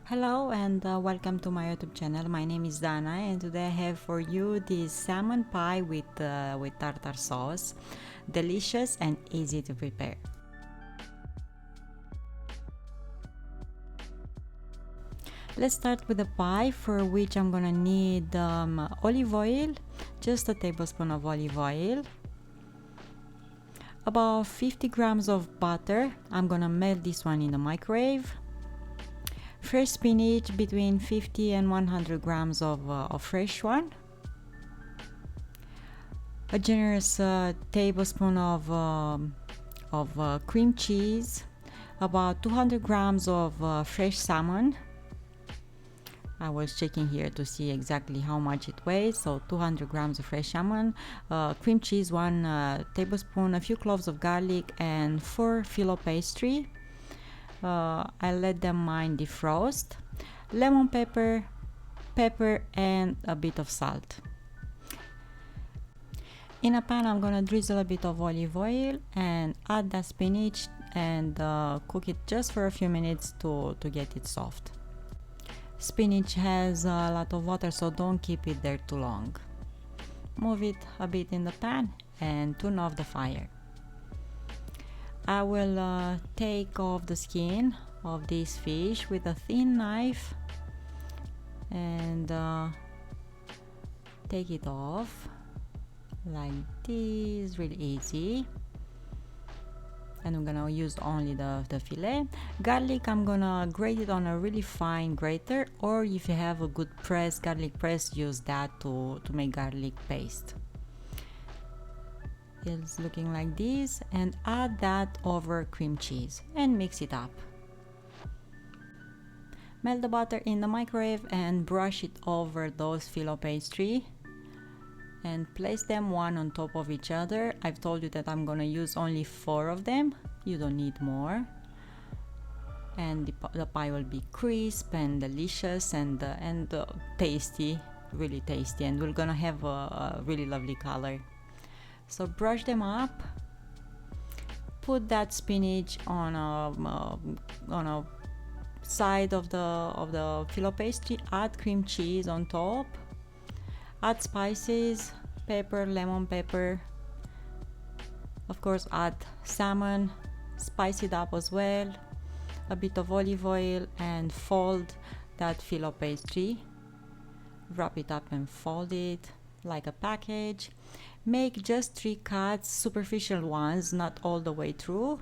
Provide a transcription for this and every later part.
Hello and welcome to my YouTube channel. My name is Dana and today I have for you this salmon pie with tartar sauce. Delicious and easy to prepare. Let's start with the pie, for which I'm gonna need olive oil, just a tablespoon of olive oil, about 50 grams of butter. I'm gonna melt this one in the microwave. Fresh spinach, between 50 and 100 grams of fresh one. A generous tablespoon of cream cheese. About 200 grams of fresh salmon. I was checking here to see exactly how much it weighs. So 200 grams of fresh salmon, cream cheese, 1 tablespoon, a few cloves of garlic, and 4 philo pastry. I let them defrost. Lemon pepper, and a bit of salt. In a pan, I'm gonna drizzle a bit of olive oil and add the spinach and cook it just for a few minutes to get it soft. Spinach has a lot of water, so don't keep it there too long. Move it a bit in the pan and turn off the fire. I will take off the skin of this fish with a thin knife and take it off like this, really easy. And I'm gonna use only the fillet. Garlic, I'm gonna grate it on a really fine grater, or if you have a good press, garlic press, use that to make garlic paste. It's looking like this, and add that over cream cheese and mix it up. Melt the butter in the microwave and brush it over those philo pastry and place them one on top of each other. I've told you that I'm gonna use only 4 of them. You don't need more. And the pie will be crisp and delicious and tasty, really tasty, and we're gonna have a really lovely color. So brush them up, put that spinach on a side of the philo pastry, add cream cheese on top, add spices, pepper, lemon pepper, of course add salmon, spice it up as well, a bit of olive oil, and fold that philo pastry. Wrap it up and fold it like a package. Make just 3 cuts, superficial ones, not all the way through.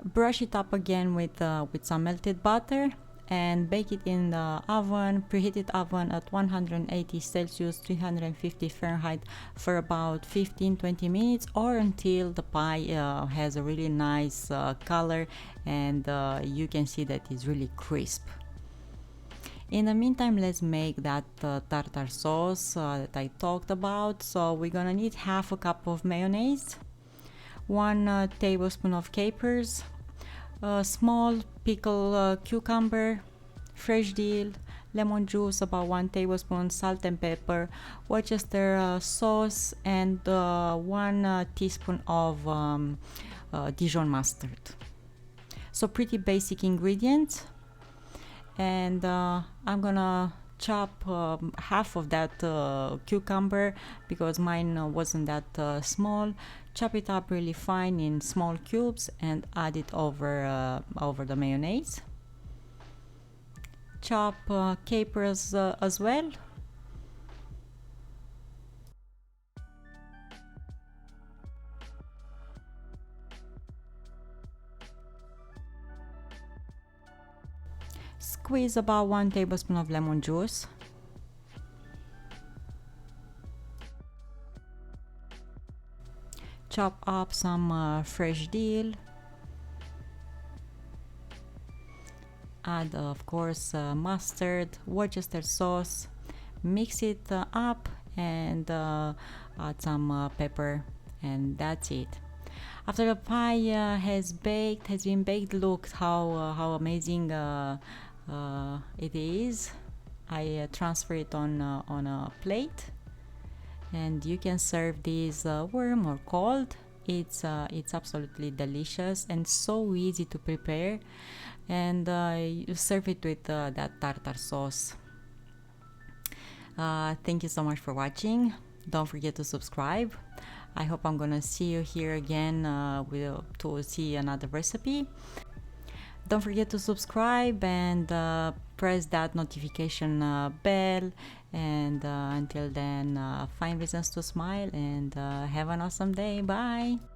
Brush it up again with some melted butter and bake it in the oven, preheated oven at 180 Celsius, 350 Fahrenheit for about 15-20 minutes, or until the pie has a really nice color and you can see that it's really crisp. In the meantime, let's make that tartar sauce that I talked about. So we're gonna need half a cup of mayonnaise, 1 tablespoon of capers, a small pickle cucumber, fresh dill, lemon juice, about 1 tablespoon, salt and pepper, Worcester sauce, and 1 teaspoon of Dijon mustard. So pretty basic ingredients. And I'm gonna chop half of that cucumber because mine wasn't that small. Chop it up really fine in small cubes and add it over the mayonnaise. Chop capers as well. Squeeze about 1 tablespoon of lemon juice. Chop up some fresh dill. Add of course mustard, Worcester sauce. Mix it up and add some pepper, and that's it. After the pie has been baked, look how amazing it is. I transfer it on a plate, and you can serve this warm or cold. It's absolutely delicious and so easy to prepare. and you serve it with that tartar sauce. Thank you so much for watching. Don't forget to subscribe. I hope I'm gonna see you here again to see another recipe. Don't forget to subscribe and press that notification bell. And until then, find reasons to smile and have an awesome day. Bye.